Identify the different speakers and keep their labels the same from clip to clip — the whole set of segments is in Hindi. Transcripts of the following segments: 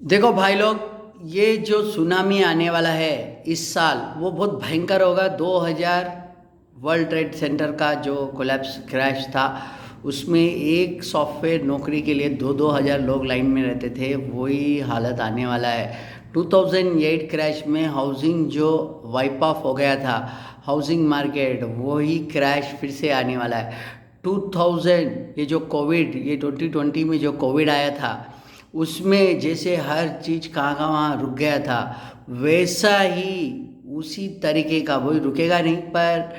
Speaker 1: देखो भाई लोग, ये जो सुनामी आने वाला है इस साल वो बहुत भयंकर होगा। 2000 वर्ल्ड ट्रेड सेंटर का जो कोलैप्स क्रैश था, उसमें एक सॉफ्टवेयर नौकरी के लिए दो दो हज़ार लोग लाइन में रहते थे। वही हालत आने वाला है। 2008 क्रैश में हाउसिंग जो वाइप ऑफ हो गया था, हाउसिंग मार्केट, वही क्रैश फिर से आने वाला है। 2000 ये जो कोविड, ये 2020 में जो कोविड आया था, उसमें जैसे हर चीज़ कहाँ कहाँ रुक गया था, वैसा ही उसी तरीके का, वही रुकेगा नहीं, पर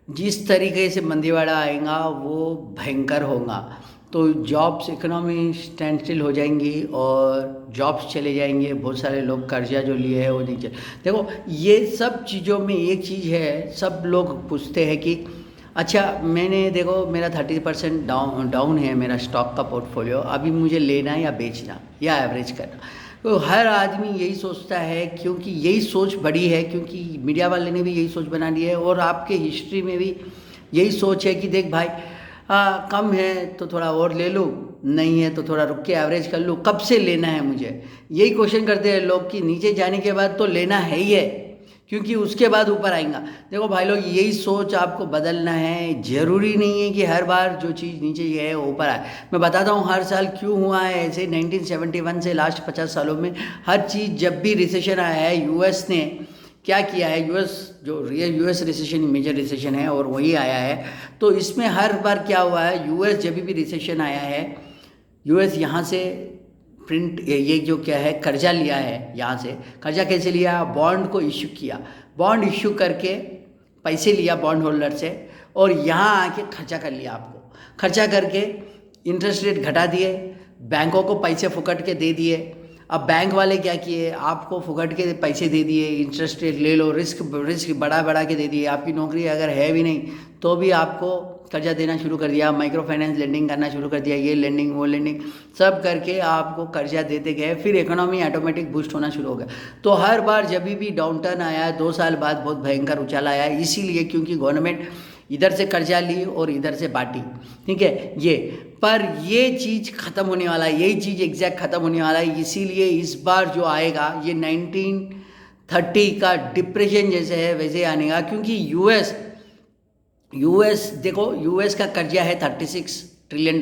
Speaker 1: जिस तरीके से मंदीवाड़ा आएगा वो भयंकर होगा। तो जॉब्स, इकोनॉमी स्टैंड स्टिल हो जाएंगी और जॉब्स चले जाएंगे। बहुत सारे लोग कर्जा जो लिए हैं वो नहीं चले। देखो, ये सब चीज़ों में एक चीज़ है, सब लोग पूछते हैं कि अच्छा, मैंने देखो मेरा 30% डाउन है मेरा स्टॉक का पोर्टफोलियो, अभी मुझे लेना या बेचना या एवरेज करना। तो हर आदमी यही सोचता है, क्योंकि यही सोच बड़ी है, क्योंकि मीडिया वाले ने भी यही सोच बना दी है और आपके हिस्ट्री में भी यही सोच है कि देख भाई, कम है तो थोड़ा और ले लूँ, नहीं है तो थोड़ा रुक के एवरेज कर लूँ, कब से लेना है मुझे। यही क्वेश्चन करते हैं लोग कि नीचे जाने के बाद तो लेना है ही है, क्योंकि उसके बाद ऊपर आएगा। देखो भाई लोग, यही सोच आपको बदलना है। ज़रूरी नहीं है कि हर बार जो चीज़ नीचे है वो ऊपर आए। मैं बताता हूँ हर साल क्यों हुआ है ऐसे। 1971 से लास्ट 50 सालों में हर चीज़, जब भी रिसेशन आया है, यूएस ने क्या किया है, यूएस जो real US recession major recession है और वही आया है। तो इसमें हर बार क्या हुआ है, यूएस जब भी रिसेशन आया है, यूएस यहाँ से प्रिंट, ये जो क्या है, कर्जा लिया है। यहाँ से कर्जा कैसे लिया, बॉन्ड को इश्यू किया, बॉन्ड इश्यू करके पैसे लिया बॉन्ड होल्डर से, और यहाँ आके खर्चा कर लिया। आपको खर्चा करके इंटरेस्ट रेट घटा दिए, बैंकों को पैसे फुकट के दे दिए। अब बैंक वाले क्या किए, आपको फुकट के पैसे दे दिए, इंटरेस्ट रेट ले लो, रिस्क रिस्क बढ़ा बढ़ा के दे दिए। आपकी नौकरी अगर है भी नहीं तो भी आपको कर्जा देना शुरू कर दिया, माइक्रो फाइनेंस लेंडिंग करना शुरू कर दिया, ये लेंडिंग वो लेंडिंग सब करके आपको कर्जा देते गए। फिर इकोनॉमी ऑटोमेटिक बूस्ट होना शुरू हो गया। तो हर बार जब भी डाउन टर्न आया, 2 साल बाद बहुत भयंकर उछाल आया, इसीलिए क्योंकि गवर्नमेंट इधर से कर्जा ली और इधर से बांटी। ठीक है, ये पर ये चीज़ ख़त्म होने वाला है, यही चीज़ एग्जैक्ट ख़त्म होने वाला है। इसीलिए इस बार जो आएगा ये 1930 का डिप्रेशन जैसे है वैसे आनेगा, क्योंकि यूएस देखो, यूएस का कर्जा है $36 ट्रिलियन।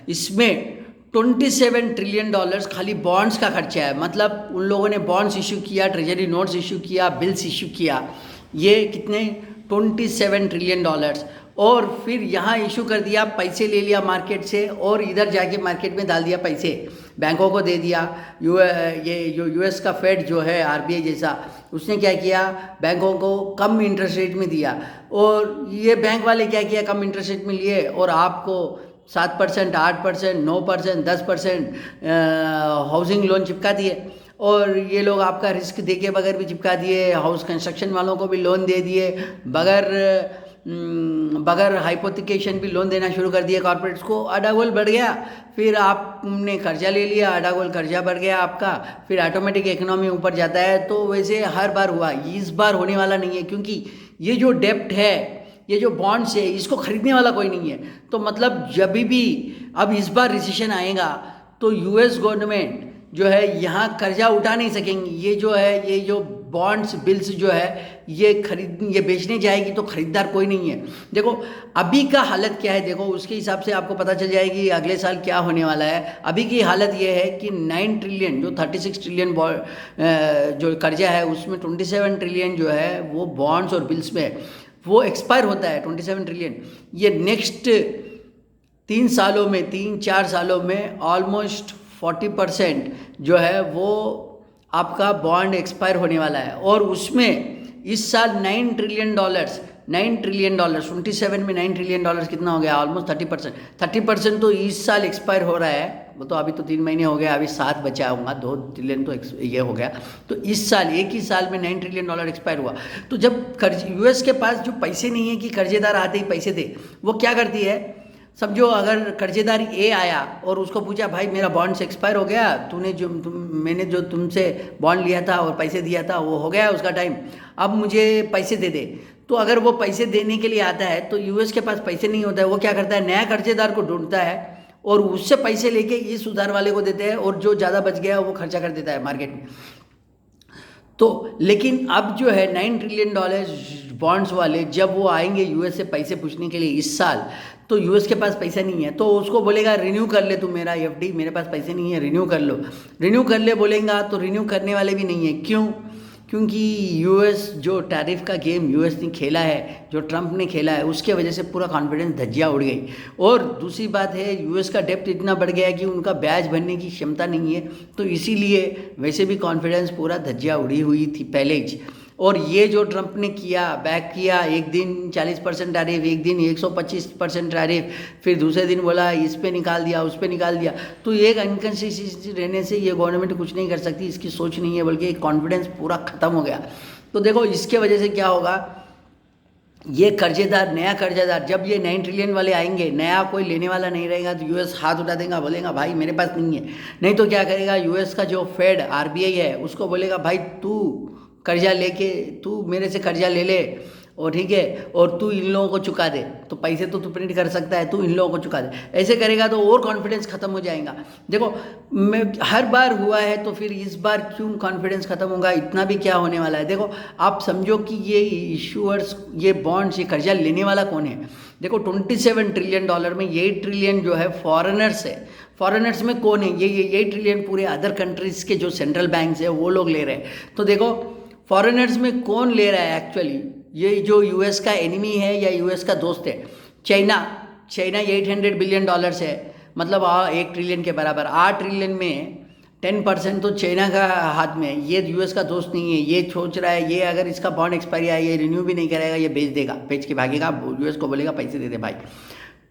Speaker 1: इसमें $27 ट्रिलियन खाली बॉन्ड्स का खर्चा है। मतलब उन लोगों ने बॉन्ड्स इशू किया, ट्रेजरी नोट्स इशू किया, बिल्स इशू किया, ये कितने, $27 ट्रिलियन। और फिर यहाँ इशू कर दिया, पैसे ले लिया मार्केट से और इधर जाके मार्केट में डाल दिया पैसे, बैंकों को दे दिया। ये जो यूएस का फेड जो है, आरबीआई जैसा, उसने क्या किया, बैंकों को कम इंटरेस्ट रेट में दिया। और ये बैंक वाले क्या किया, कम इंटरेस्ट रेट में लिए और आपको 7%, 8%, 9%, 10% हाउसिंग लोन चिपका दिए। और ये लोग आपका रिस्क दे के बगैर भी चिपका दिए, हाउस कंस्ट्रक्शन वालों को भी लोन दे दिए, बगैर हाइपोथिकेशन भी लोन देना शुरू कर दिया कॉर्पोरेट्स को। अडागोल बढ़ गया, फिर आपने कर्जा ले लिया, अडागोल कर्जा बढ़ गया आपका, फिर ऑटोमेटिक इकोनॉमी ऊपर जाता है। तो वैसे हर बार हुआ, इस बार होने वाला नहीं है, क्योंकि ये जो डेप्ट है, ये जो बॉन्ड्स है, इसको खरीदने वाला कोई नहीं है। तो मतलब जब भी अब इस बार रिसेशन आएगा तो यूएस गवर्नमेंट जो है यहाँ कर्जा उठा नहीं सकेंगी। ये जो है, ये जो बॉन्ड्स बिल्स जो है, ये बेचने जाएगी तो खरीदार कोई नहीं है। देखो अभी का हालत क्या है, देखो उसके हिसाब से आपको पता चल जाएगी अगले साल क्या होने वाला है। अभी की हालत ये है कि 9 ट्रिलियन, जो 36 ट्रिलियन जो कर्जा है, उसमें 27 ट्रिलियन जो है वो बॉन्ड्स और बिल्स में है, वो एक्सपायर होता है 27 ट्रिलियन। ये नेक्स्ट 3 सालों में, 3-4 सालों में ऑलमोस्ट 40% जो है वो आपका बॉन्ड एक्सपायर होने वाला है। और उसमें इस साल $9 ट्रिलियन, $9 ट्रिलियन, 27 में $9 ट्रिलियन कितना हो गया, ऑलमोस्ट 30%। तो इस साल एक्सपायर हो रहा है। वो तो अभी तो 3 महीने हो गए, अभी 7 बचा होगा, 2 ट्रिलियन तो ये हो गया। तो इस साल, एक ही साल में $9 ट्रिलियन एक्सपायर हुआ। तो जब यूएस के पास जो पैसे नहीं है कि कर्जेदार आते ही पैसे दे, वो क्या करती है, समझो अगर कर्जेदार ए आया और उसको पूछा, भाई मेरा बॉन्ड से एक्सपायर हो गया, मैंने जो तुमसे बॉन्ड लिया था और पैसे दिया था वो हो गया उसका टाइम, अब मुझे पैसे दे दे। तो अगर वो पैसे देने के लिए आता है तो यूएस के पास पैसे नहीं होता है, वो क्या करता है, नया कर्जेदार को ढूंढता है और उससे पैसे लेके इस उधार वाले को देते हैं और जो ज़्यादा बच गया वो खर्चा कर देता है मार्केट में। तो लेकिन अब जो है $9 ट्रिलियन बॉन्ड्स वाले जब वो आएंगे यूएस से पैसे पूछने के लिए इस साल, तो यूएस के पास पैसा नहीं है, तो उसको बोलेगा रिन्यू कर ले तू मेरा एफडी, मेरे पास पैसे नहीं है, रिन्यू कर लो। रिन्यू कर ले बोलेगा तो रिन्यू करने वाले भी नहीं है। क्यों? क्योंकि यूएस जो टैरिफ का गेम यूएस ने खेला है, जो ट्रंप ने खेला है, उसके वजह से पूरा कॉन्फिडेंस धज्जियाँ उड़ गई। और दूसरी बात है, यूएस का डेप्ट इतना बढ़ गया है कि उनका ब्याज भरने की क्षमता नहीं है, तो इसीलिए वैसे भी कॉन्फिडेंस पूरा धज्जियाँ उड़ी हुई थी पहले ही। और ये जो ट्रंप ने किया, बैक किया, एक दिन 40% टैरिफ, एक दिन 125% टैरिफ, फिर दूसरे दिन बोला इस पे निकाल दिया, उस पे निकाल दिया, तो एक इनकन्सिस्टेंसी रहने से ये गवर्नमेंट कुछ नहीं कर सकती, इसकी सोच नहीं है, बल्कि कॉन्फिडेंस पूरा ख़त्म हो गया। तो देखो इसके वजह से क्या होगा, ये कर्जेदार, नया कर्जेदार, जब ये 9 ट्रिलियन वाले आएंगे, नया कोई लेने वाला नहीं रहेगा, तो यूएस हाथ उठा देगा, बोलेगा भाई मेरे पास नहीं है। नहीं तो क्या करेगा, यूएस का जो फेड आरबीआई है उसको बोलेगा भाई तू कर्जा लेके, तू मेरे से कर्जा ले ले, और ठीक है, और तू इन लोगों को चुका दे, तो पैसे तो तू प्रिंट कर सकता है, तू इन लोगों को चुका दे। ऐसे करेगा तो और कॉन्फिडेंस खत्म हो जाएगा। देखो मैं हर बार हुआ है, तो फिर इस बार क्यों कॉन्फिडेंस खत्म होगा, इतना भी क्या होने वाला है। देखो आप समझो कि ये इशूअर्स, ये बॉन्ड्स, ये कर्जा लेने वाला कौन है। देखो $27 ट्रिलियन में 8 ट्रिलियन जो है फॉरेनर्स है। फॉरेनर्स में कौन है, ये 8 ट्रिलियन पूरे अदर कंट्रीज़ के जो सेंट्रल बैंक्स है वो लोग ले रहे हैं। तो देखो फॉरेनर्स में कौन ले रहा है एक्चुअली, ये जो यूएस का एनिमी है या यूएस का दोस्त है, चाइना। चाइना $800 बिलियन है, मतलब 1 ट्रिलियन के बराबर। 8 ट्रिलियन में 10% तो चाइना का हाथ में है, ये यूएस का दोस्त नहीं है। ये सोच रहा है, ये अगर इसका बॉन्ड एक्सपायरी आया, ये रिन्यू भी नहीं करेगा, ये बेच देगा, बेच के भागेगा, यूएस को बोलेगा पैसे दे दे भाई।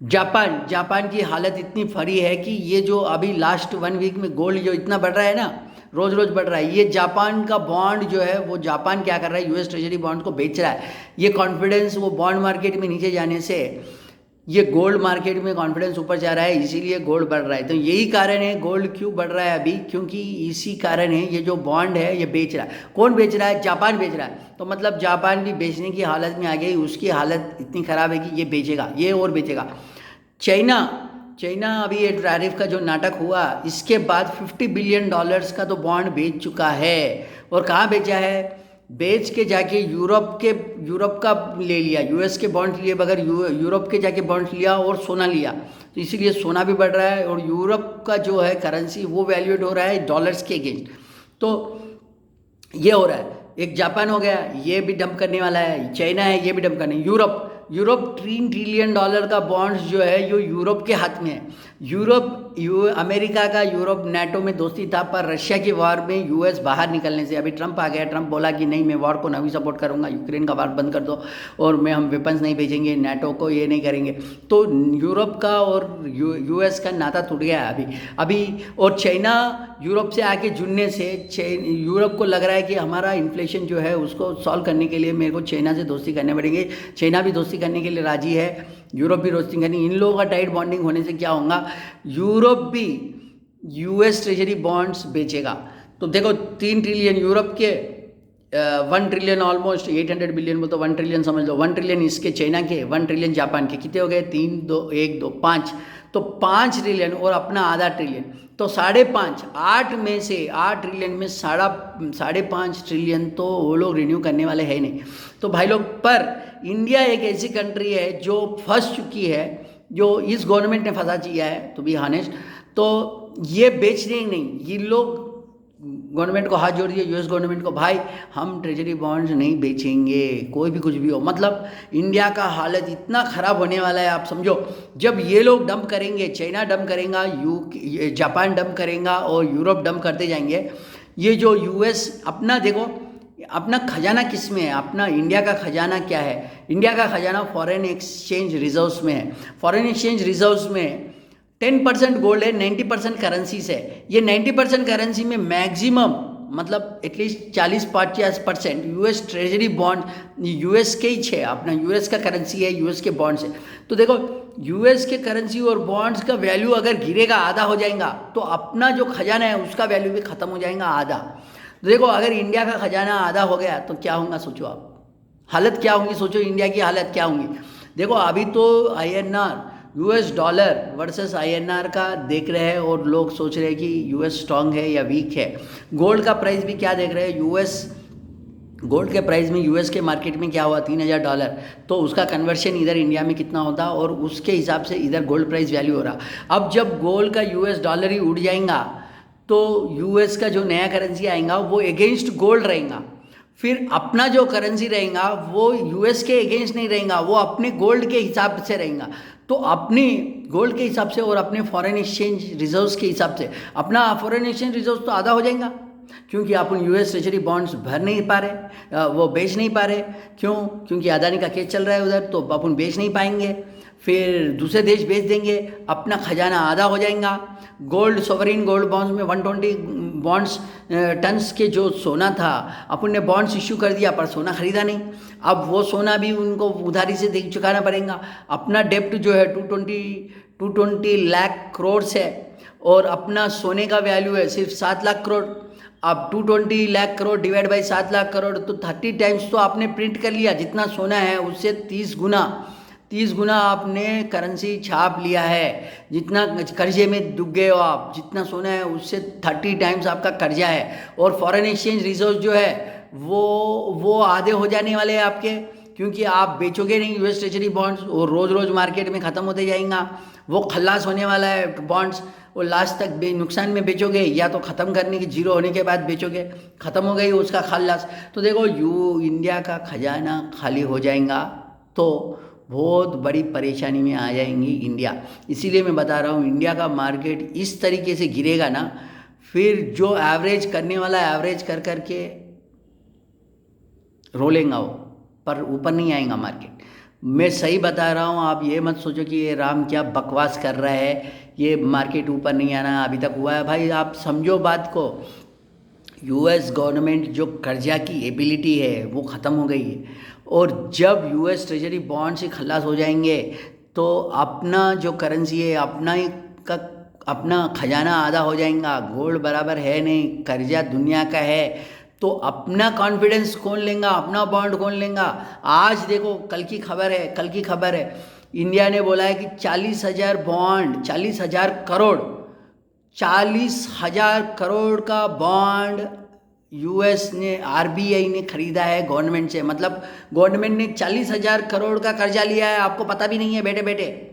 Speaker 1: जापान की हालत इतनी फरी है कि ये जो अभी लास्ट 1 वीक में गोल्ड जो इतना बढ़ रहा है ना, रोज़ रोज़ बढ़ रहा है, ये जापान का बॉन्ड जो है, वो जापान क्या कर रहा है, यूएस ट्रेजरी बॉन्ड को बेच रहा है। ये कॉन्फिडेंस वो बॉन्ड मार्केट में नीचे जाने से ये गोल्ड मार्केट में कॉन्फिडेंस ऊपर जा रहा है, इसीलिए गोल्ड बढ़ रहा है। तो यही कारण है गोल्ड क्यों बढ़ रहा है अभी, क्योंकि इसी कारण है, ये जो बॉन्ड है ये बेच रहा है। कौन बेच रहा है? जापान बेच रहा है। तो मतलब जापान भी बेचने की हालत में आ गई, उसकी हालत इतनी ख़राब है कि ये बेचेगा, ये और बेचेगा। चाइना अभी ये टैरिफ का जो नाटक हुआ, इसके बाद $50 बिलियन का तो बॉन्ड बेच चुका है। और कहाँ बेचा है? बेच के जाके यूरोप का ले लिया, यूएस के बॉन्ड लिए बगैर यूरोप के जाके बॉन्ड लिया और सोना लिया। तो इसीलिए सोना भी बढ़ रहा है और यूरोप का जो है करेंसी वो वैल्यूएट हो रहा है डॉलर्स के अगेंस्ट। तो ये हो रहा है। एक जापान हो गया, ये भी डंप करने वाला है। चाइना है, ये भी डंप करने। यूरोप $3 ट्रिलियन का बॉन्ड्स जो है ये यूरोप के हाथ में है। अमेरिका का यूरोप नाटो में दोस्ती था, पर रशिया की वार में यूएस बाहर निकलने से अभी ट्रंप आ गया। ट्रंप बोला कि नहीं, मैं वार को नहीं सपोर्ट करूंगा, यूक्रेन का वार बंद कर दो, और हम वेपन्स नहीं भेजेंगे नाटो को, ये नहीं करेंगे। तो यूरोप का और यूएस का नाता टूट गया अभी। और चाइना यूरोप से आके जुड़ने से यूरोप को लग रहा है कि हमारा इन्फ्लेशन जो है उसको सॉल्व करने के लिए मेरे को चाइना से दोस्ती करने पड़ेंगे। चाइना भी दोस्ती करने के लिए राजी है, यूरोप भी दोस्ती करनी। इन लोगों का टाइट बॉन्डिंग होने से क्या होगा, यूरोप भी यूएस ट्रेजरी बॉन्ड्स बेचेगा। तो देखो 3 ट्रिलियन यूरोप के, 1 ट्रिलियन ऑलमोस्ट 800 बिलियन, वो तो 1 ट्रिलियन समझ लो। 1 ट्रिलियन इसके चाइना के, 1 ट्रिलियन जापान के। कितने हो गए? 3, 2, 1, 2, 5। तो 5 ट्रिलियन और अपना आधा ट्रिलियन, तो 5.5। 8 में से 8 ट्रिलियन में 5.5 ट्रिलियन तो वो लोग रिन्यू करने वाले हैं नहीं। तो भाई लोग, पर इंडिया एक ऐसी कंट्री है जो फंस चुकी है, जो इस गवर्नमेंट ने फंसा दिया है, टू बी ऑनेस्ट। तो ये बेचने ही नहीं, ये लोग गवर्नमेंट को हाथ जोड़ दिए, यूएस गवर्नमेंट को, भाई हम ट्रेजरी बॉन्ड्स नहीं बेचेंगे, कोई भी कुछ भी हो। मतलब इंडिया का हालत इतना ख़राब होने वाला है, आप समझो। जब ये लोग डंप करेंगे, चाइना डंप करेगा, जापान डंप करेगा और यूरोप डंप करते जाएंगे, ये जो यूएस अपना, देखो अपना खजाना किस में है, अपना इंडिया का खजाना क्या है? इंडिया का खजाना फॉरेन एक्सचेंज रिजर्व्स में है। फॉरेन एक्सचेंज रिजर्व्स में 10% गोल्ड है, 90% करेंसीज है। ये 90% करेंसी में मैक्सिमम, मतलब at least 40-50% US treasury bond US के ही है, अपना यूएस का करेंसी है, यूएस के बॉन्ड्स है। तो देखो यूएस के करेंसी और बॉन्ड्स का वैल्यू अगर गिरेगा, आधा हो जाएगा, तो अपना जो खजाना है उसका वैल्यू भी खत्म हो जाएगा, आधा। तो देखो अगर इंडिया का खजाना आधा हो गया तो क्या होगा, सोचो आप, हालत क्या होंगी, सोचो इंडिया की हालत क्या होंगी। देखो अभी तो INR US dollar versus INR का देख रहे हैं और लोग सोच रहे हैं कि यूएस स्ट्रांग है या वीक है। गोल्ड का प्राइस भी क्या देख रहे हैं, यूएस गोल्ड के प्राइस में यूएस के मार्केट में क्या हुआ $3000, तो उसका कन्वर्शन इधर इंडिया में कितना होता और उसके हिसाब से इधर गोल्ड प्राइस वैल्यू हो रहा। अब जब गोल्ड का यूएस डॉलर ही उड़ जाएगा तो यूएस का जो नया करेंसी आएगा वो अगेंस्ट गोल्ड रहेगा, फिर अपना जो करेंसी रहेगा वो यूएस के अगेंस्ट नहीं रहेगा, वो अपने गोल्ड के हिसाब से रहेगा। तो अपनी गोल्ड के हिसाब से और अपने फॉरेन एक्सचेंज रिजर्व्स के हिसाब से अपना फॉरेन एक्सचेंज रिजर्व्स तो आधा हो जाएगा, क्योंकि अपन यूएस ट्रेजरी बॉन्ड्स भर नहीं पा रहे, वो बेच नहीं पा रहे। क्यों? क्योंकि अदानी का केस चल रहा है उधर, तो अपन बेच नहीं पाएंगे, फिर दूसरे देश बेच देंगे, अपना खजाना आधा हो जाएगा। गोल्ड सोवरिन गोल्ड बॉन्ड्स में 120 बॉन्ड्स टन्स के जो सोना था अपन ने बॉन्ड्स इश्यू कर दिया पर सोना खरीदा नहीं, अब वो सोना भी उनको उधारी से चुकाना पड़ेगा। अपना डेप्ट जो है 220 लाख करोड़ है और अपना सोने का वैल्यू है सिर्फ 7 लाख करोड़। अब 220 लाख करोड़ डिवाइड बाई 7 लाख करोड़ तो 30 टाइम्स तो आपने प्रिंट कर लिया, जितना सोना है उससे 30 गुना आपने करेंसी छाप लिया है। जितना कर्जे में डूब गए हो आप, जितना सोना है उससे 30 टाइम्स आपका कर्जा है। और फॉरेन एक्सचेंज रिजर्व जो है वो आधे हो जाने वाले हैं आपके, क्योंकि आप बेचोगे नहीं यूएस ट्रेजरी बॉन्ड्स, वो रोज़ मार्केट में ख़त्म होते जाएगा, वो खल्लास होने वाला है बॉन्ड्स, वो लास्ट तक नुकसान में बेचोगे या तो ख़त्म करने की जीरो होने के बाद बेचोगे, ख़त्म हो गई उसका खल्लास। तो देखो इंडिया का खजाना खाली हो जाएगा तो बहुत बड़ी परेशानी में आ जाएंगी इंडिया। इसीलिए मैं बता रहा हूँ इंडिया का मार्केट इस तरीके से गिरेगा ना, फिर जो एवरेज करने वाला एवरेज कर करके रोलेगा वो, पर ऊपर नहीं आएगा मार्केट। मैं सही बता रहा हूँ, आप ये मत सोचो कि ये राम क्या बकवास कर रहा है, ये मार्केट ऊपर नहीं आना अभी तक हुआ है। भाई आप समझो बात को, यूएस गवर्नमेंट जो कर्जा की एबिलिटी है वो ख़त्म हो गई है, और जब यूएस ट्रेजरी बॉन्ड से खल्लास हो जाएंगे तो अपना जो करेंसी है अपना खजाना आधा हो जाएगा, गोल्ड बराबर है नहीं, कर्जा दुनिया का है, तो अपना कॉन्फिडेंस कौन लेगा, अपना बॉन्ड कौन लेगा। आज देखो कल की खबर है इंडिया ने बोला है कि 40,000 बॉन्ड, 40,000 करोड़ का बॉन्ड यूएस ने, आरबीआई ने खरीदा है गवर्नमेंट से। मतलब गवर्नमेंट ने 40,000 करोड़ का कर्जा लिया है, आपको पता भी नहीं है बैठे बैठे।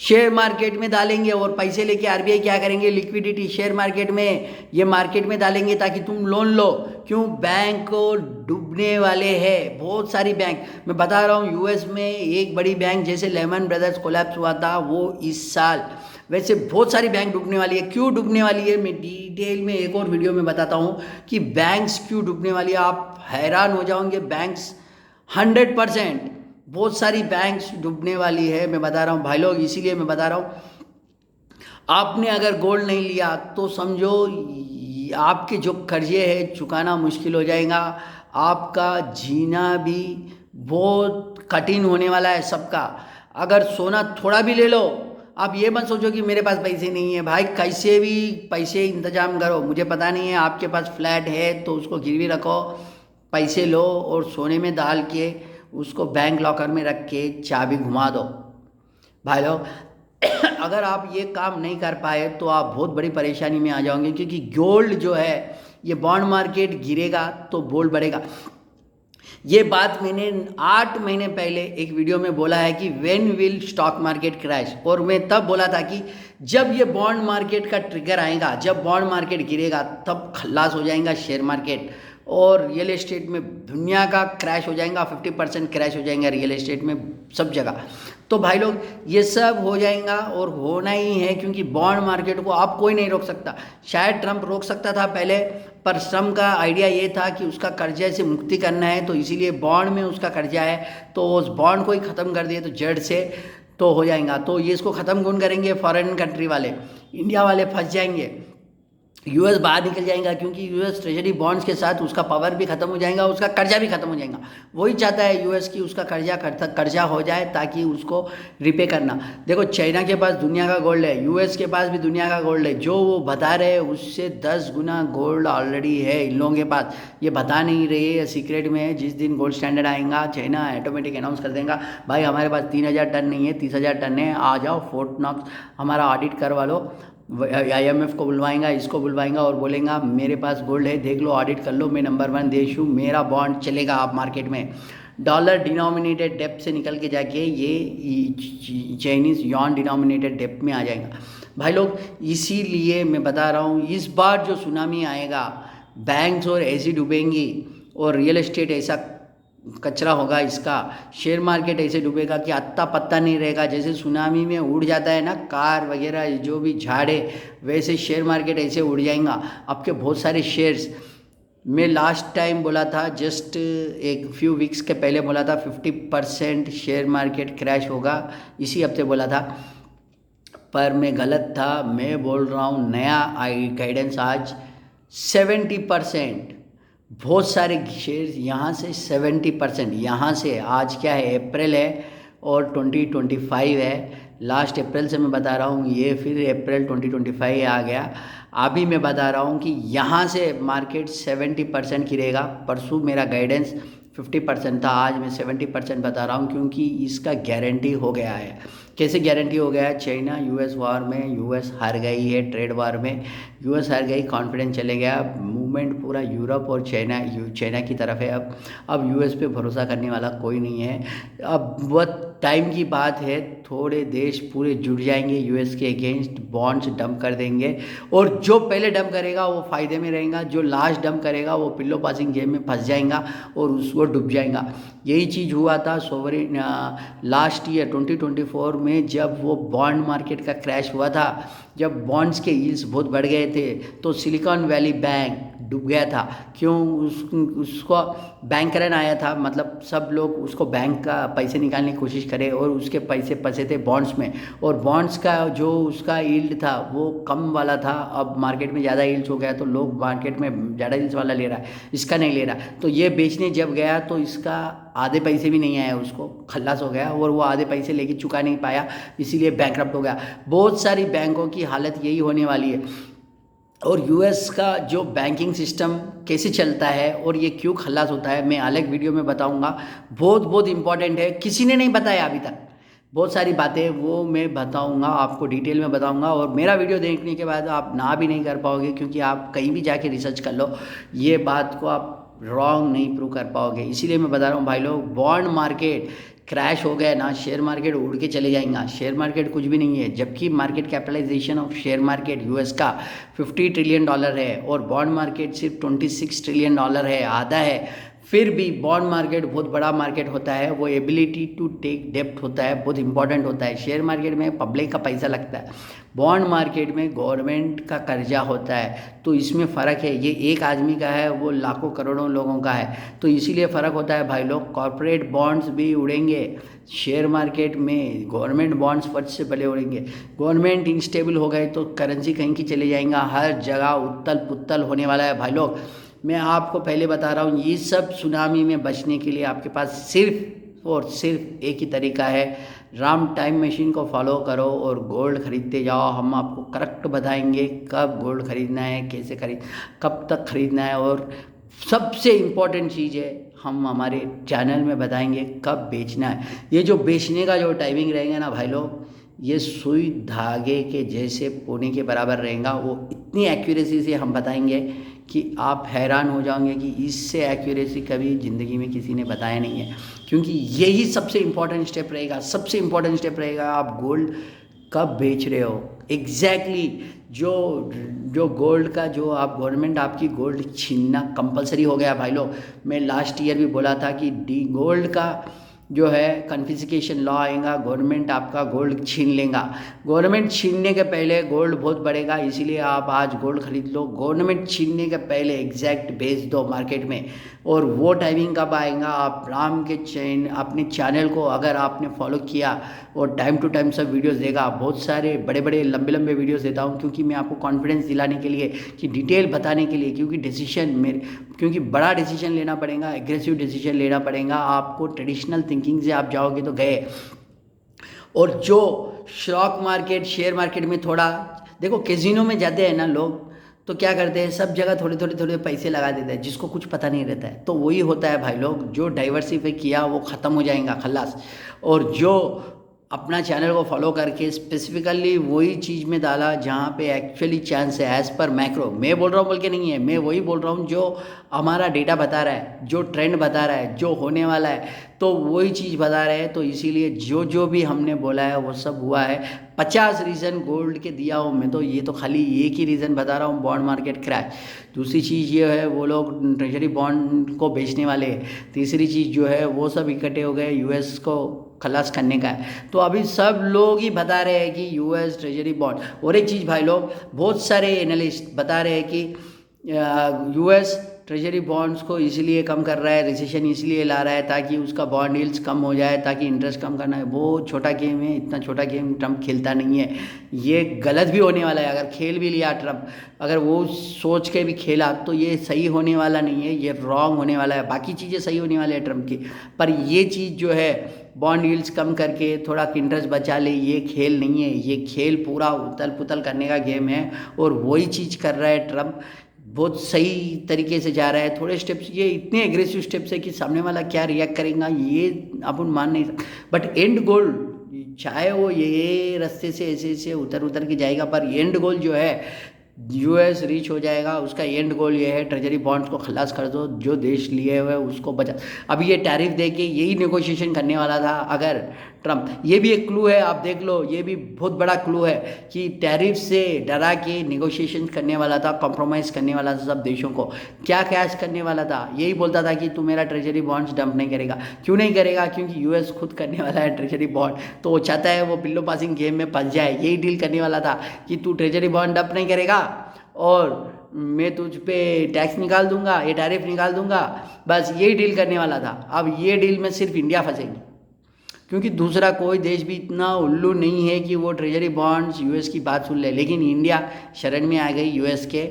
Speaker 1: शेयर मार्केट में डालेंगे और पैसे लेके आरबीआई क्या करेंगे, लिक्विडिटी शेयर मार्केट में, ये मार्केट में डालेंगे ताकि तुम लोन लो। क्यों? बैंक को डूबने वाले हैं बहुत सारी बैंक। मैं बता रहा हूँ यूएस में एक बड़ी बैंक जैसे लेमन ब्रदर्स कोलैप्स हुआ था वो इस साल, वैसे बहुत सारी बैंक डूबने वाली है। क्यों डूबने वाली है मैं डिटेल में एक और वीडियो में बताता हूँ कि बैंक्स क्यों डूबने वाली है, आप हैरान हो जाओगे। बैंक्स 100% बहुत सारी बैंक्स डूबने वाली है, मैं बता रहा हूँ भाई लोग। इसीलिए मैं बता रहा हूँ आपने अगर गोल्ड नहीं लिया तो समझो आपके जो कर्जे हैं चुकाना मुश्किल हो जाएगा, आपका जीना भी बहुत कठिन होने वाला है सबका। अगर सोना थोड़ा भी ले लो, आप ये मत सोचो कि मेरे पास पैसे नहीं है, भाई कैसे भी पैसे इंतजाम करो। मुझे पता नहीं है, आपके पास फ्लैट है तो उसको गिरवी रखो, पैसे लो और सोने में डाल के उसको बैंक लॉकर में रख के चाबी घुमा दो भाई लोग। अगर आप ये काम नहीं कर पाए तो आप बहुत बड़ी परेशानी में आ जाओगे, क्योंकि गोल्ड जो है ये बॉन्ड मार्केट गिरेगा तो गोल्ड बढ़ेगा। ये बात मैंने 8 महीने पहले एक वीडियो में बोला है कि when will stock market crash, और मैं तब बोला था कि जब ये बॉन्ड मार्केट का ट्रिगर आएगा, जब बॉन्ड मार्केट गिरेगा तब खल्लास हो जाएगा शेयर मार्केट, और रियल एस्टेट में दुनिया का क्रैश हो जाएगा, 50% क्रैश हो जाएगा रियल एस्टेट में सब जगह। तो भाई लोग ये सब हो जाएगा और होना ही है, क्योंकि बॉन्ड मार्केट को आप कोई नहीं रोक सकता। शायद ट्रंप रोक सकता था पहले, पर ट्रंप का आइडिया ये था कि उसका कर्जे से मुक्ति करना है, तो इसीलिए बॉन्ड में उसका कर्जा है तो उस बॉन्ड को ही ख़त्म कर दिए तो जड़ से तो हो जाएगा। तो ये इसको ख़त्म कौन करेंगे? फॉरेन कंट्री वाले, इंडिया वाले फंस जाएंगे। यूएस बाहर निकल जाएगा, क्योंकि यूएस ट्रेजरी बॉन्ड्स के साथ उसका पावर भी खत्म हो जाएगा, उसका कर्जा भी खत्म हो जाएगा। वही चाहता है यूएस की उसका कर्जा हो जाए ताकि उसको रिपे करना। देखो चाइना के पास दुनिया का गोल्ड है, यूएस के पास भी दुनिया का गोल्ड है, जो वो बता रहे हैं उससे 10 गुना गोल्ड ऑलरेडी है इन लोगों के पास। ये बता नहीं रहे है, सीक्रेट में है। जिस दिन गोल्ड स्टैंडर्ड आएगा चाइना ऑटोमेटिक अनाउंस कर देगा, भाई हमारे पास 3000 टन नहीं है, 30,000 टन है, आ जाओ फोर्ट नॉक्स हमारा ऑडिट करवा लो। IMF को बुलवाएंगा, इसको बुलवाएंगा और बोलेगा मेरे पास गोल्ड है, देख लो, ऑडिट कर लो, मैं नंबर 1 देश हूँ, मेरा बॉन्ड चलेगा आप मार्केट में। डॉलर डिनोमिनेटेड डेप्ट से निकल के जाके ये चाइनीज़ यॉन डिनोमिनेटेड डेप्ट में आ जाएगा भाई लोग। इसीलिए मैं बता रहा हूँ इस बार जो सुनामी आएगा, बैंक्स और ऐसी डूबेंगी और रियल एस्टेट ऐसा कचरा होगा, इसका शेयर मार्केट ऐसे डूबेगा कि अत्ता पत्ता नहीं रहेगा। जैसे सुनामी में उड़ जाता है ना कार वगैरह जो भी झाड़े, वैसे शेयर मार्केट ऐसे उड़ जाएगा आपके बहुत सारे शेयर्स। मैं लास्ट टाइम बोला था, जस्ट एक फ्यू वीक्स के पहले बोला था 50% शेयर मार्केट क्रैश होगा, इसी हफ्ते बोला था, पर मैं गलत था। मैं बोल रहा हूँ नया गाइडेंस आज 70%। बहुत सारे शेयर्स यहाँ से 70%, यहाँ से आज क्या है अप्रैल है और 2025 है, लास्ट अप्रैल से मैं बता रहा हूँ, ये फिर अप्रैल 2025 आ गया। अभी मैं बता रहा हूँ कि यहाँ से मार्केट 70% गिरेगा। परसों मेरा गाइडेंस 50% था, आज मैं 70% बता रहा हूँ, क्योंकि इसका गारंटी हो गया है। कैसे गारंटी हो गया है? चाइना यूएस वार में यूएस हार गई है, ट्रेड वार में यूएस हार गई, कॉन्फिडेंस चले गया, मूवमेंट पूरा यूरोप और चाइना की तरफ है। अब यूएस पे भरोसा करने वाला कोई नहीं है। अब बहुत टाइम की बात है, थोड़े देश पूरे जुड़ जाएंगे यूएस के अगेंस्ट, बॉन्ड्स डंप कर देंगे, और जो पहले डंप करेगा वो फ़ायदे में रहेगा, जो लास्ट डंप करेगा वो पिल्लो पासिंग गेम में फंस जाएगा और उसको डूब जाएगा। यही चीज़ हुआ था सोवरेन लास्ट ईयर 2024 में, जब वो बॉन्ड मार्केट का क्रैश हुआ था, जब बॉन्ड्स के यील्ड्स बहुत बढ़ गए थे, तो सिलिकॉन वैली बैंक डूब गया था। क्यों? उसको बैंक रन आया था, मतलब सब लोग उसको बैंक का पैसे निकालने की कोशिश करे और उसके पैसे फंसे थे बॉन्ड्स में, और बॉन्ड्स का जो उसका यील्ड था वो कम वाला था। अब मार्केट में ज़्यादा यील्ड्स हो गया तो लोग मार्केट में ज़्यादा यील्ड्स वाला ले रहा है, इसका नहीं ले रहा। तो ये बेचने जब गया तो इसका आधे पैसे भी नहीं आए, उसको खल्लास हो गया और वो आधे पैसे लेके चुका नहीं पाया, इसीलिए बैंकरप्ट हो गया। बहुत सारी बैंकों की हालत यही होने वाली है। और यूएस का जो बैंकिंग सिस्टम कैसे चलता है और ये क्यों खल्लास होता है, मैं अलग वीडियो में बताऊंगा। बहुत इंपॉर्टेंट है, किसी ने नहीं बताया अभी तक, बहुत सारी बातें वो मैं बताऊंगा आपको, डिटेल में बताऊंगा। और मेरा वीडियो देखने के बाद आप ना भी नहीं कर पाओगे, क्योंकि आप कहीं भी जाके रिसर्च कर लो, ये बात को आप रॉन्ग नहीं प्रूव कर पाओगे। इसीलिए मैं बता रहा हूँ भाई लोग, बॉन्ड मार्केट क्रैश हो गया ना, शेयर मार्केट उड़ के चले जाएगा। शेयर मार्केट कुछ भी नहीं है, जबकि market capitalization of share market US का $50 ट्रिलियन है और बॉन्ड मार्केट सिर्फ $26 ट्रिलियन है, आधा है। फिर भी बॉन्ड मार्केट बहुत बड़ा मार्केट होता है, वो एबिलिटी टू टेक डेप्ट होता है, बहुत इंपॉर्टेंट होता है। शेयर मार्केट में पब्लिक का पैसा लगता है, बॉन्ड मार्केट में गवर्नमेंट का कर्जा होता है, तो इसमें फ़र्क है। ये एक आदमी का है, वो लाखों करोड़ों लोगों का है, तो इसीलिए फ़र्क होता है भाई लोग। कॉर्पोरेट बॉन्ड्स भी उड़ेंगे शेयर मार्केट में, गवर्नमेंट बॉन्ड्स फर्स्ट से पहले उड़ेंगे। गवर्नमेंट इनस्टेबल हो गए तो करेंसी कहीं की चले जाएगा, हर जगह उत्तल पुत्तल होने वाला है भाई लोग। मैं आपको पहले बता रहा हूँ, ये सब सुनामी में बचने के लिए आपके पास सिर्फ और सिर्फ एक ही तरीका है, राम टाइम मशीन को फॉलो करो और गोल्ड खरीदते जाओ। हम आपको करेक्ट बताएंगे कब गोल्ड खरीदना है, कैसे कब तक खरीदना है, और सबसे इम्पॉर्टेंट चीज़ है हम हमारे चैनल में बताएंगे कब बेचना है। ये जो बेचने का जो टाइमिंग रहेगा ना भाई लोग, ये सुई धागे के जैसे पोने के बराबर रहेगा। वो इतनी एक्यूरेसी से हम बताएंगे कि आप हैरान हो जाओगे कि इससे एक्यूरेसी कभी ज़िंदगी में किसी ने बताया नहीं है, क्योंकि यही सबसे इम्पॉर्टेंट स्टेप रहेगा। सबसे इम्पॉर्टेंट स्टेप रहेगा आप गोल्ड कब बेच रहे हो एग्जैक्टली। जो गोल्ड का जो आप गवर्नमेंट आपकी गोल्ड छीनना कंपलसरी हो गया भाई लोग। मैं लास्ट ईयर भी बोला था कि गोल्ड का जो है कन्फिस्केशन लॉ आएगा, गवर्नमेंट आपका गोल्ड छीन लेगा। गवर्नमेंट छीनने के पहले गोल्ड बहुत बढ़ेगा, इसीलिए आप आज गोल्ड खरीद लो। गवर्नमेंट छीनने के पहले एग्जैक्ट बेच दो मार्केट में। और वो टाइमिंग कब आएगा, आप राम के चैन अपने चैनल को अगर आपने फॉलो किया और टाइम टू टाइम सब वीडियोस देगा, बहुत सारे बड़े बड़े लंबे लंबे वीडियोस देता हूँ, क्योंकि मैं आपको कॉन्फिडेंस दिलाने के लिए, कि डिटेल बताने के लिए, क्योंकि बड़ा डिसीजन लेना पड़ेगा, एग्रेसिव डिसीजन लेना पड़ेगा आपको। ट्रेडिशनल थिंकिंग से आप जाओगे तो गए। और जो स्टॉक मार्केट शेयर मार्केट में थोड़ा देखो, कैसीनो में जाते हैं ना लोग, तो क्या करते हैं, सब जगह थोड़े थोड़े थोड़े पैसे लगा देते हैं, जिसको कुछ पता नहीं रहता है। तो वही होता है भाई लोग, जो डाइवर्सिफाई किया वो ख़त्म हो जाएगा, खल्लास। और जो अपना चैनल को फॉलो करके स्पेसिफिकली वही चीज़ में डाला जहाँ पे एक्चुअली चांस है, एज़ पर मैक्रो। मैं बोल रहा हूँ बोल के नहीं है, मैं वही बोल रहा हूँ जो हमारा डेटा बता रहा है, जो ट्रेंड बता रहा है, जो होने वाला है, तो वही चीज़ बता रहे हैं। तो इसीलिए जो जो भी हमने बोला है वो सब हुआ है। 50 रीज़न गोल्ड के दिया हूँ मैं, तो ये तो खाली एक ही रीज़न बता रहा हूँ, बॉन्ड मार्केट क्रैश। दूसरी चीज़ ये है, वो लोग ट्रेजरी बॉन्ड को बेचने वाले हैं। तीसरी चीज़ जो है, वो सब इकट्ठे हो गए यूएस को खलास करने का है। तो अभी सब लोग ही बता रहे हैं कि यूएस ट्रेजरी बॉन्ड। और एक चीज़ भाई लोग, बहुत सारे एनालिस्ट बता रहे हैं कि यूएस ट्रेजरी बॉन्ड्स को इसलिए कम कर रहा है, रिसेशन इसलिए ला रहा है ताकि उसका बॉन्ड यील्ड्स कम हो जाए, ताकि इंटरेस्ट कम करना है। वो छोटा गेम है, इतना छोटा गेम ट्रम्प खेलता नहीं है। ये गलत भी होने वाला है। अगर खेल भी लिया ट्रम्प, अगर वो सोच के भी खेला, तो ये सही होने वाला नहीं है, ये रॉन्ग होने वाला है। बाकी चीज़ें सही होने वाली है ट्रम्प की, पर ये चीज़ जो है, बॉन्ड यील्ड्स कम करके थोड़ा इंटरेस्ट बचा ले, ये खेल नहीं है। ये खेल पूरा उथल पुथल करने का गेम है, और वही चीज़ कर रहा है ट्रम्प। बहुत सही तरीके से जा रहा है। थोड़े स्टेप्स, ये इतने एग्रेसिव स्टेप्स है कि सामने वाला क्या रिएक्ट करेगा ये अपन मान नहीं सकते। बट एंड गोल, चाहे वो ये रास्ते से ऐसे ऐसे उतर उतर के जाएगा, पर एंड गोल जो है यूएस रीच हो जाएगा। उसका एंड गोल ये है, ट्रेजरी बॉन्ड्स को खलास कर दो, जो देश लिए हुए उसको बचा। अब ये टैरिफ दे के यही नेगोशिएशन करने वाला था अगर ट्रम्प। ये भी एक क्लू है, आप देख लो, ये भी बहुत बड़ा क्लू है कि टैरिफ से डरा के नेगोशिएशन करने वाला था, कॉम्प्रोमाइज़ करने वाला था सब देशों को। क्या कैश करने वाला था, यही बोलता था कि तू मेरा ट्रेजरी बॉन्ड्स डंप नहीं करेगा। क्यों नहीं करेगा, क्योंकि यूएस खुद करने वाला है ट्रेजरी बॉन्ड, तो वो चाहता है वो पिल्लो पासिंग गेम में फंस जाए। यही डील करने वाला था कि तू ट्रेजरी बॉन्ड डंप नहीं करेगा और मैं तुझ पे टैक्स निकाल दूंगा, ये टैरिफ निकाल दूंगा। बस यही डील करने वाला था। अब ये डील में सिर्फ इंडिया फंसेगी, क्योंकि दूसरा कोई देश भी इतना उल्लू नहीं है कि वो ट्रेजरी बॉन्ड्स यूएस की बात सुन ले। लेकिन इंडिया शरण में आ गई यूएस के।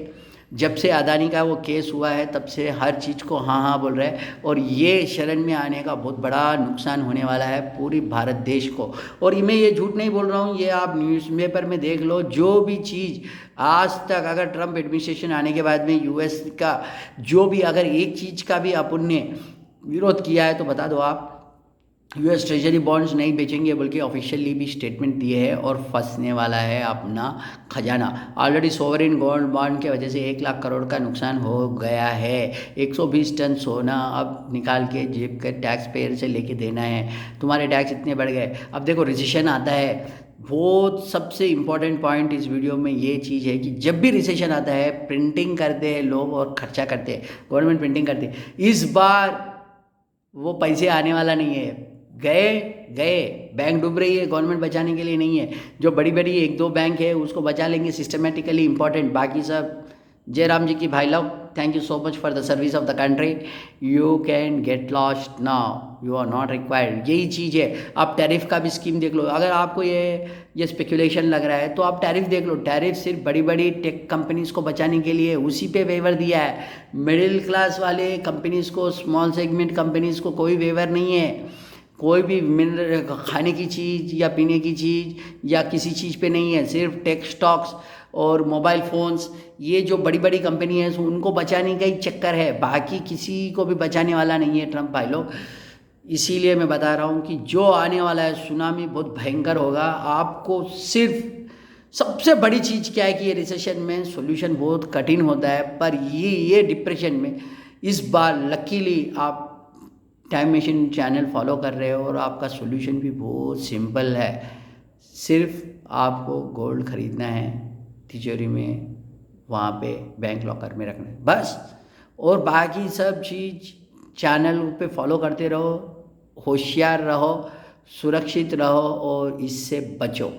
Speaker 1: जब से अदानी का वो केस हुआ है, तब से हर चीज़ को हाँ हाँ बोल रहे हैं, और ये शरण में आने का बहुत बड़ा नुकसान होने वाला है पूरी भारत देश को। और मैं ये झूठ नहीं बोल रहा हूँ, ये आप न्यूज़पेपर में देख लो। जो भी चीज़ आज तक, अगर ट्रम्प एडमिनिस्ट्रेशन आने के बाद में यूएस का जो भी, अगर एक चीज़ का भी अपन ने विरोध किया है, तो बता दो आप, यूएस ट्रेजरी बॉन्ड्स नहीं बेचेंगे, बल्कि ऑफिशियली भी स्टेटमेंट दिए है, और फंसने वाला है अपना खजाना। ऑलरेडी सोवरेन गोल्ड बॉन्ड की वजह से 1 लाख करोड़ का नुकसान हो गया है। 120 टन सोना अब निकाल के जेब के टैक्स पेयर से लेके देना है। तुम्हारे टैक्स इतने बढ़ गए। अब देखो रिसेशन आता है, बहुत सबसे इम्पॉर्टेंट पॉइंट इस वीडियो में ये चीज़ है कि जब भी रिसेशन आता है, प्रिंटिंग करते हैं लोग और खर्चा करते हैं, गवर्नमेंट प्रिंटिंग करती है। इस बार वो पैसे आने वाला नहीं है, गए। बैंक डूब रही है, गवर्नमेंट बचाने के लिए नहीं है। जो बड़ी बड़ी 1-2 बैंक है उसको बचा लेंगे सिस्टमेटिकली, इंपॉर्टेंट। बाकी सब जयराम जी की भाई लोग, thank you so much for the service of the country. You can get lost now, you are not required. यही चीज़ है। आप टैरिफ का भी स्कीम देख लो। अगर आपको ये स्पेकुलेशन लग रहा है, तो आप टैरिफ देख लो। टैरिफ सिर्फ बड़ी बड़ी टेक कंपनीज़ को बचाने के लिए, उसी पे वेवर दिया है। मिडिल क्लास वाले कंपनीज़ को, स्मॉल सेगमेंट कंपनीज़ को कोई वेवर नहीं है। कोई भी खाने की चीज़ या पीने की चीज़ या किसी चीज़ पे नहीं है। सिर्फ टेक स्टॉक्स और मोबाइल फ़ोन्स, ये जो बड़ी बड़ी कंपनी है उनको बचाने का ही चक्कर है। बाकी किसी को भी बचाने वाला नहीं है ट्रम्प भाई लोग। इसीलिए मैं बता रहा हूँ कि जो आने वाला है सुनामी बहुत भयंकर होगा। आपको सिर्फ सबसे बड़ी चीज़ क्या है कि ये रिसेशन में सॉल्यूशन बहुत कठिन होता है, पर ये डिप्रेशन में इस बार लकीली आप टाइम मशीन चैनल फॉलो कर रहे हो, और आपका सॉल्यूशन भी बहुत सिंपल है। सिर्फ आपको गोल्ड ख़रीदना है, तिजोरी में, वहाँ पे बैंक लॉकर में रखना है बस। और बाकी सब चीज़ चैनल पे फॉलो करते रहो, होशियार रहो, सुरक्षित रहो और इससे बचो।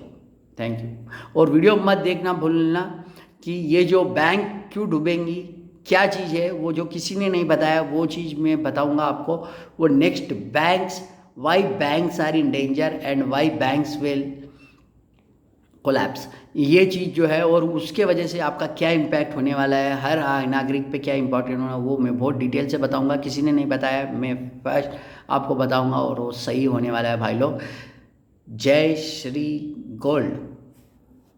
Speaker 1: Thank you. और वीडियो मत देखना भूलना कि ये जो बैंक क्यों डूबेंगी, क्या चीज़ है, वो जो किसी ने नहीं बताया वो चीज़ मैं बताऊंगा आपको। वो next banks, why banks are in danger and why banks will collapse, ये चीज़ जो है और उसके वजह से आपका क्या इम्पैक्ट होने वाला है, हर नागरिक पे क्या इम्पोर्टेंट होना, वो मैं बहुत डिटेल से बताऊंगा। किसी ने नहीं बताया, मैं फर्स्ट आपको बताऊंगा और वो सही होने वाला है भाई लोग। जय श्री गोल्ड।